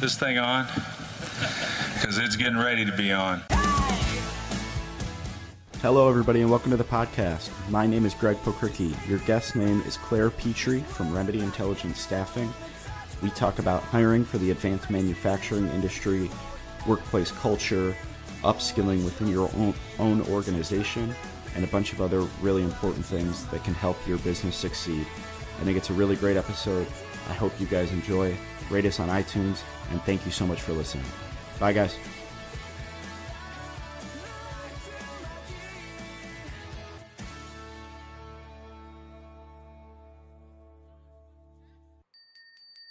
this thing on? Because it's getting ready to be on. Hello, everybody, and welcome to the podcast. My name is Greg Pokricki. Your guest name is Claire Petrie from Remedy Intelligence Staffing. We talk about hiring for the advanced manufacturing industry, workplace culture, upskilling within your own organization, and a bunch of other really important things that can help your business succeed. I think it's a really great episode. I hope you guys enjoy. Rate us on iTunes, and thank you so much for listening. Bye, guys.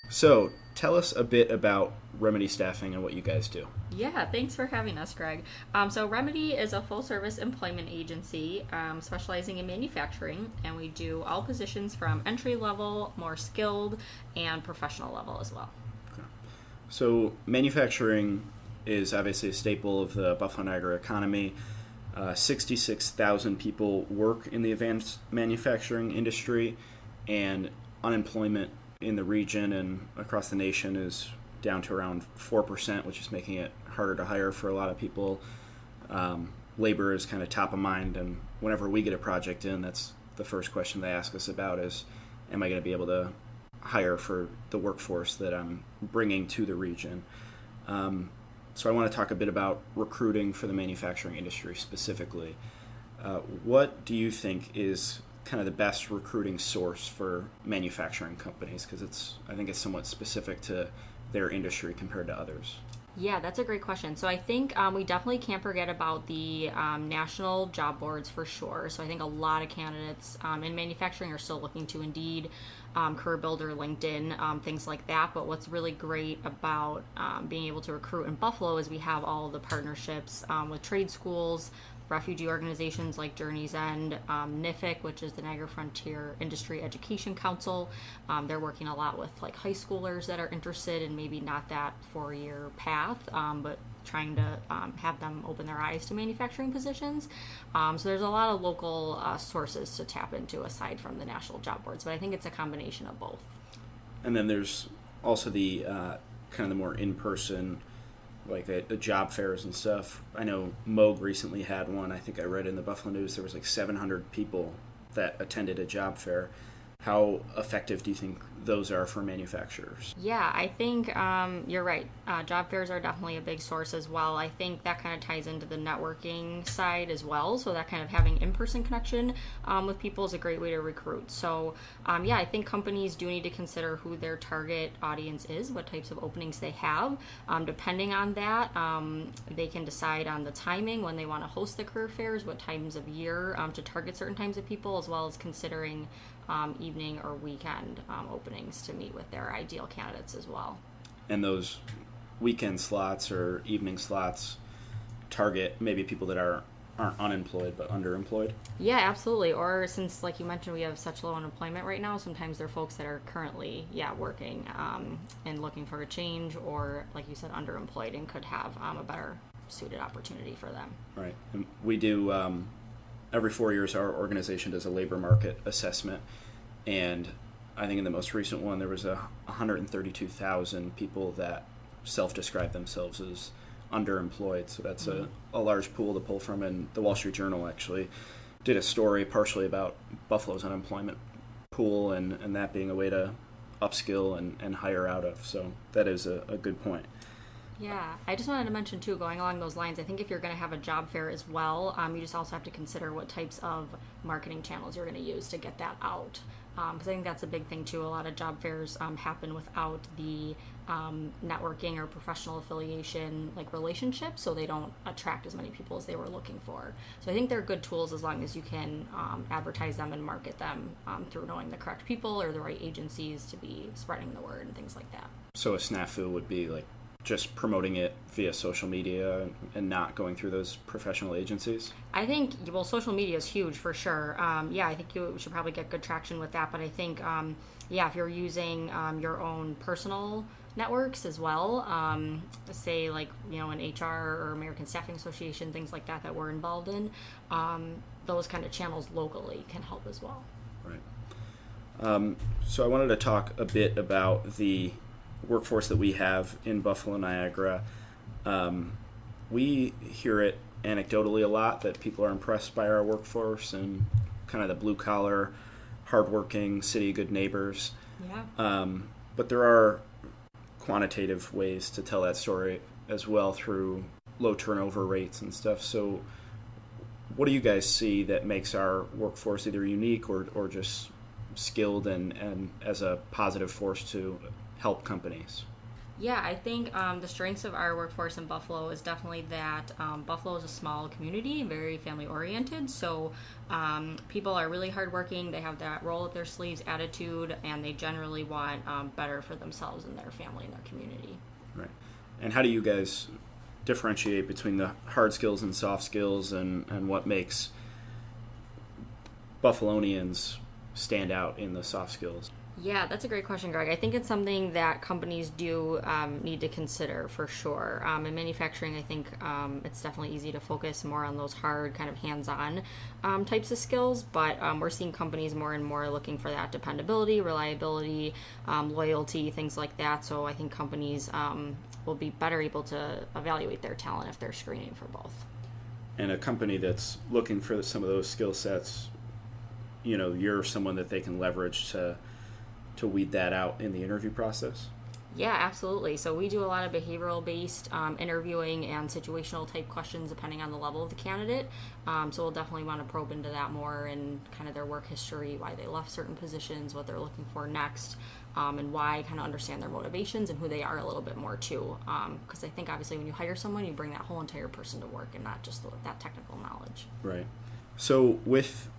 So, tell us a bit about Remedy Staffing and what you guys do. Yeah, thanks for having us, Greg. So Remedy is a full-service employment agency specializing in manufacturing, and we do all positions from entry-level, more skilled, and professional level as well. Okay. So manufacturing is obviously a staple of the Buffalo Niagara economy. 66,000 people work in the advanced manufacturing industry, and unemployment in the region and across the nation is down to around 4%, which is making it harder to hire for a lot of people. Labor is kind of top of mind, and whenever we get a project in, that's the first question they ask us about is, am I going to be able to hire for the workforce that I'm bringing to the region? So I want to talk a bit about recruiting for the manufacturing industry specifically. What do you think is kind of the best recruiting source for manufacturing companies? Because I think it's somewhat specific to their industry compared to others. Yeah, that's a great question. So I think we definitely can't forget about the national job boards for sure. So I think a lot of candidates in manufacturing are still looking to Indeed, Career Builder, LinkedIn, things like that. But what's really great about being able to recruit in Buffalo is we have all of the partnerships with trade schools, refugee organizations like Journey's End, NIFIC, which is the Niagara Frontier Industry Education Council. They're working a lot with like high schoolers that are interested in maybe not that 4-year path, but trying to have them open their eyes to manufacturing positions. So there's a lot of local sources to tap into aside from the national job boards, but I think it's a combination of both. And then there's also the kind of the more in-person, like the job fairs and stuff. I know Moog recently had one. I think I read in the Buffalo News there was like 700 people that attended a job fair. How effective do you think those are for manufacturers? Yeah, I think you're right. Job fairs are definitely a big source as well. I think that kind of ties into the networking side as well. So that kind of having in-person connection with people is a great way to recruit. So yeah, I think companies do need to consider who their target audience is, what types of openings they have. Depending on that, they can decide on the timing when they want to host the career fairs, what times of year to target certain times of people, as well as considering evening or weekend openings to meet with their ideal candidates as well. And those weekend slots or evening slots target maybe people that aren't unemployed but underemployed? Yeah, absolutely. Or since, like you mentioned, we have such low unemployment right now, sometimes they're folks that are currently, working and looking for a change, or, like you said, underemployed and could have a better suited opportunity for them. Right. And we do... every 4 years, our organization does a labor market assessment, and I think in the most recent one, there was 132,000 people that self-describe themselves as underemployed. So that's a large pool to pull from, and the Wall Street Journal actually did a story partially about Buffalo's unemployment pool and that being a way to upskill and hire out of. So that is a good point. Yeah, I just wanted to mention too, going along those lines, I think if you're going to have a job fair as well, you just also have to consider what types of marketing channels you're going to use to get that out. Because I think that's a big thing too. A lot of job fairs happen without the networking or professional affiliation like relationships, so they don't attract as many people as they were looking for. So I think they're good tools as long as you can advertise them and market them through knowing the correct people or the right agencies to be spreading the word and things like that. So a snafu would be like just promoting it via social media and not going through those professional agencies? I think, social media is huge for sure. I think you should probably get good traction with that. But I think, if you're using your own personal networks as well, say like, an HR or American Staffing Association, things like that we're involved in, those kind of channels locally can help as well. Right. So I wanted to talk a bit about the workforce that we have in Buffalo, Niagara, we hear it anecdotally a lot that people are impressed by our workforce and kind of the blue-collar, hardworking, city of good neighbors. Yeah. But there are quantitative ways to tell that story as well through low turnover rates and stuff. So what do you guys see that makes our workforce either unique or just skilled and as a positive force to help companies? Yeah, I think the strengths of our workforce in Buffalo is definitely that Buffalo is a small community, very family oriented. So people are really hardworking. They have that roll up their sleeves attitude, and they generally want better for themselves and their family and their community. Right. And how do you guys differentiate between the hard skills and soft skills, and what makes Buffalonians stand out in the soft skills? Yeah, that's a great question, Greg. I think it's something that companies do need to consider for sure. In manufacturing, I think it's definitely easy to focus more on those hard, kind of hands-on types of skills, but we're seeing companies more and more looking for that dependability, reliability, loyalty, things like that. So I think companies will be better able to evaluate their talent if they're screening for both. And a company that's looking for some of those skill sets, you're someone that they can leverage to weed that out in the interview process? Yeah, absolutely. So we do a lot of behavioral-based interviewing and situational type questions depending on the level of the candidate. So we'll definitely want to probe into that more and kind of their work history, why they left certain positions, what they're looking for next, and why, kind of understand their motivations and who they are a little bit more too. Because I think obviously when you hire someone, you bring that whole entire person to work and not just that technical knowledge. Right. So with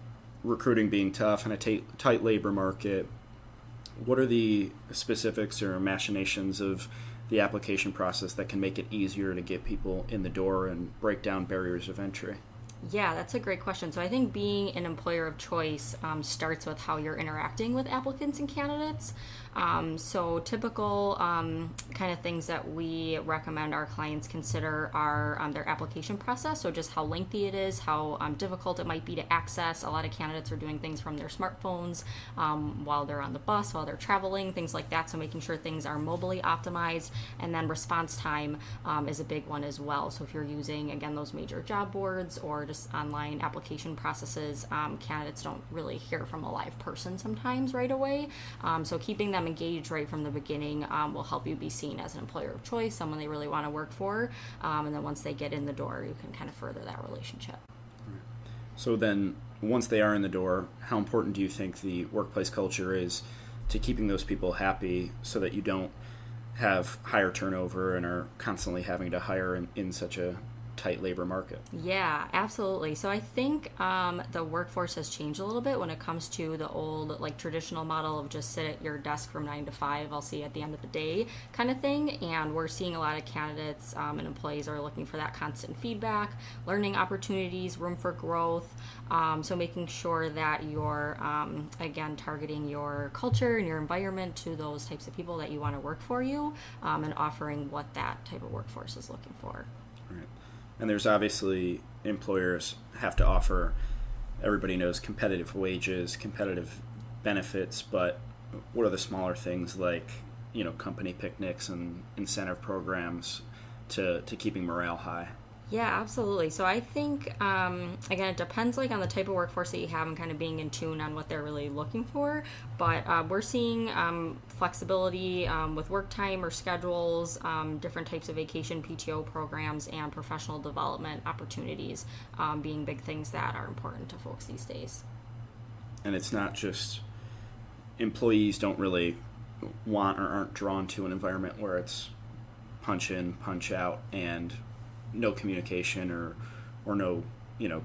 recruiting being tough and a tight labor market, what are the specifics or machinations of the application process that can make it easier to get people in the door and break down barriers of entry? Yeah, that's a great question. So I think being an employer of choice starts with how you're interacting with applicants and candidates. So typical kind of things that we recommend our clients consider are their application process. So just how lengthy it is, how difficult it might be to access. A lot of candidates are doing things from their smartphones while they're on the bus, while they're traveling, things like that. So making sure things are mobily optimized. And then response time is a big one as well. So if you're using, again, those major job boards or just online application processes, candidates don't really hear from a live person sometimes right away. So keeping them engaged right from the beginning will help you be seen as an employer of choice, someone they really want to work for. And then once they get in the door, you can kind of further that relationship. So then once they are in the door, how important do you think the workplace culture is to keeping those people happy so that you don't have higher turnover and are constantly having to hire in such a tight labor market? Yeah, absolutely. So I think the workforce has changed a little bit when it comes to the old, like, traditional model of just sit at your desk from 9 to 5, I'll see you at the end of the day kind of thing. And we're seeing a lot of candidates and employees are looking for that constant feedback, learning opportunities, room for growth. So making sure that you're, again, targeting your culture and your environment to those types of people that you want to work for you, and offering what that type of workforce is looking for. Right. And there's obviously employers have to offer, everybody knows, competitive wages, competitive benefits, but what are the smaller things like, company picnics and incentive programs to keeping morale high? Yeah, absolutely. So I think, again, it depends on the type of workforce that you have and kind of being in tune on what they're really looking for. But we're seeing flexibility with work time or schedules, different types of vacation PTO programs, and professional development opportunities being big things that are important to folks these days. And it's not just employees don't really want or aren't drawn to an environment where it's punch in, punch out, and no communication or no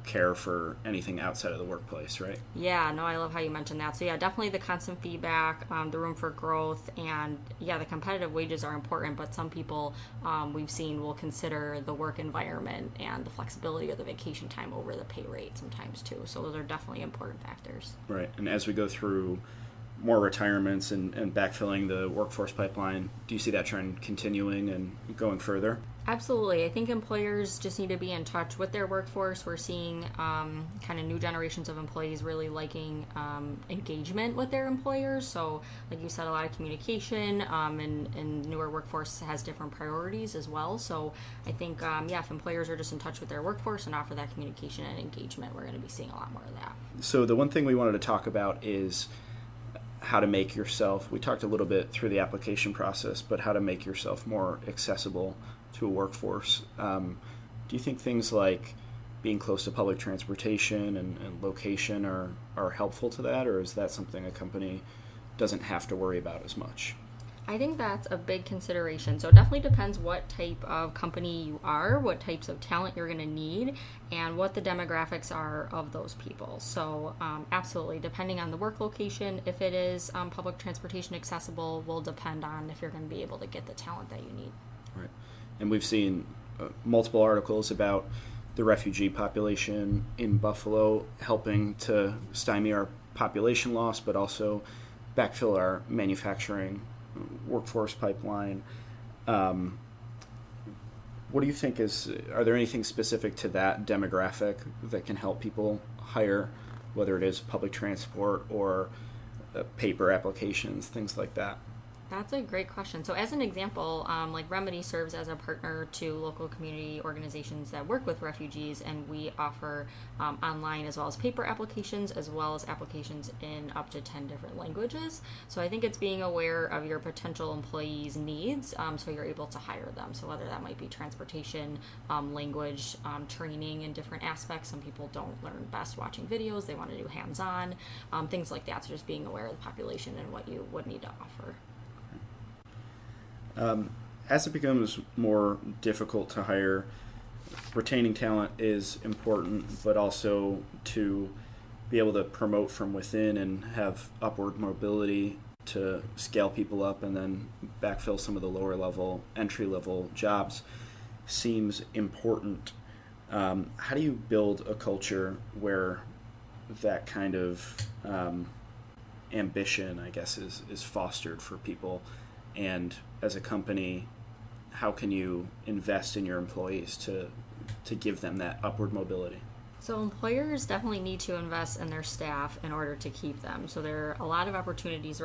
care for anything outside of the workplace, right? Yeah, no, I love how you mentioned that. So yeah, definitely the constant feedback, the room for growth, and yeah, the competitive wages are important, but some people we've seen will consider the work environment and the flexibility of the vacation time over the pay rate sometimes too. So those are definitely important factors. Right. And as we go through more retirements and backfilling the workforce pipeline, do you see that trend continuing and going further? Absolutely. I think employers just need to be in touch with their workforce. We're seeing kind of new generations of employees really liking engagement with their employers. So, like you said, a lot of communication, and newer workforce has different priorities as well. So, I think, if employers are just in touch with their workforce and offer that communication and engagement, we're going to be seeing a lot more of that. So, the one thing we wanted to talk about is how to make yourself, we talked a little bit through the application process, but how to make yourself more accessible to a workforce. Do you think things like being close to public transportation and location are helpful to that, or is that something a company doesn't have to worry about as much? I think that's a big consideration. So it definitely depends what type of company you are, what types of talent you're going to need, and what the demographics are of those people. So absolutely, depending on the work location, if it is public transportation accessible, will depend on if you're going to be able to get the talent that you need. Right. And we've seen multiple articles about the refugee population in Buffalo helping to stymie our population loss, but also backfill our manufacturing workforce pipeline. What do you think are there anything specific to that demographic that can help people hire, whether it is public transport or paper applications, things like that? That's a great question. So as an example, like Remedy serves as a partner to local community organizations that work with refugees, and we offer online as well as paper applications, as well as applications in up to 10 different languages. So I think it's being aware of your potential employees' needs, so you're able to hire them. So whether that might be transportation, language, training in different aspects. Some people don't learn best watching videos. They want to do hands-on, things like that. So just being aware of the population and what you would need to offer. As it becomes more difficult to hire, retaining talent is important, but also to be able to promote from within and have upward mobility to scale people up and then backfill some of the lower level, entry level jobs seems important. How do you build a culture where that kind of ambition, I guess, is fostered for people? And as a company, how can you invest in your employees to give them that upward mobility? So employers definitely need to invest in their staff in order to keep them. So there are a lot of opportunities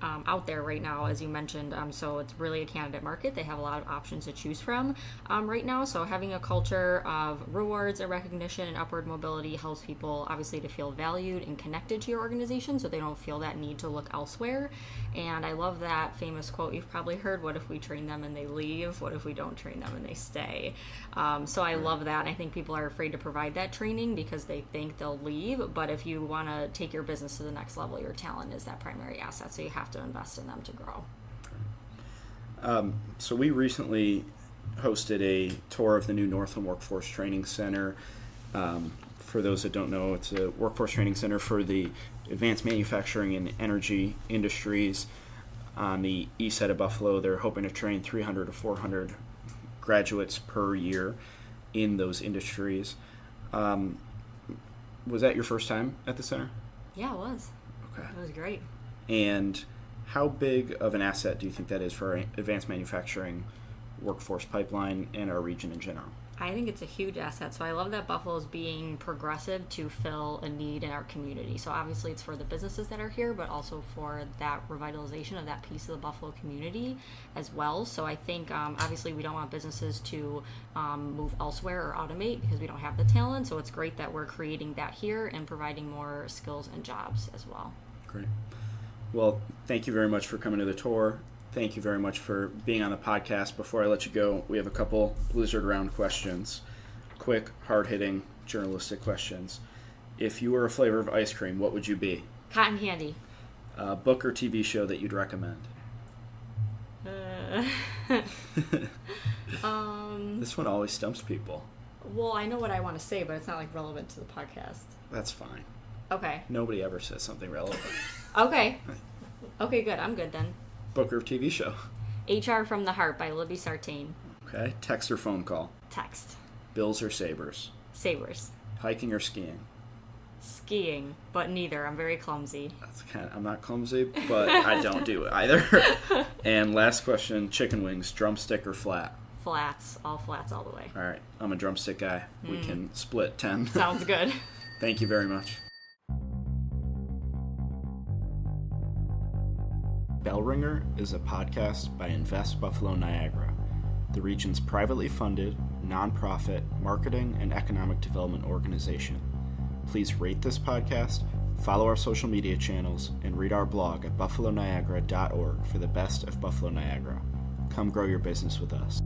out there right now, as you mentioned. So it's really a candidate market. They have a lot of options to choose from right now. So having a culture of rewards and recognition and upward mobility helps people obviously to feel valued and connected to your organization, so they don't feel that need to look elsewhere. And I love that famous quote you've probably heard, what if we train them and they leave? What if we don't train them and they stay? So I love that. And I think people are afraid to provide that training because they think they'll leave. But if you want to take your business to the next level, your talent is that primary asset. So you have to invest in them to grow. So we recently hosted a tour of the new Northland Workforce Training Center. For those that don't know, it's a workforce training center for the advanced manufacturing and energy industries on the east side of Buffalo. They're hoping to train 300 to 400 graduates per year in those industries. Was that your first time at the center? Yeah, it was. Okay. It was great. And how big of an asset do you think that is for our advanced manufacturing workforce pipeline and our region in general? I think it's a huge asset. So I love that Buffalo is being progressive to fill a need in our community. So obviously it's for the businesses that are here, but also for that revitalization of that piece of the Buffalo community as well. So I think obviously we don't want businesses to move elsewhere or automate because we don't have the talent. So it's great that we're creating that here and providing more skills and jobs as well. Great. Well, thank you very much for coming to the tour. Thank you very much for being on the podcast. Before I let you go, we have a couple Blizzard round questions. Quick, hard-hitting, journalistic questions. If you were a flavor of ice cream, what would you be? Cotton candy. Book or TV show that you'd recommend? This one always stumps people. Well, I know what I want to say, but it's not like relevant to the podcast. That's fine. Okay. Nobody ever says something relevant. Okay. Okay, good. I'm good then. Book or TV show? HR from the Heart by Libby Sartain. Okay. Text or phone call? Text. Bills or Sabres? Sabres. Hiking or skiing? Skiing, but neither. I'm very clumsy. I'm not clumsy, but I don't do it either. And last question, chicken wings, drumstick or flat? Flats, all the way. All right, I'm a drumstick guy. We can split 10. Sounds good. Thank you very much. Bell Ringer is a podcast by Invest Buffalo Niagara, the region's privately funded, nonprofit marketing and economic development organization. Please rate this podcast, follow our social media channels, and read our blog at buffaloniagara.org for the best of Buffalo Niagara. Come grow your business with us.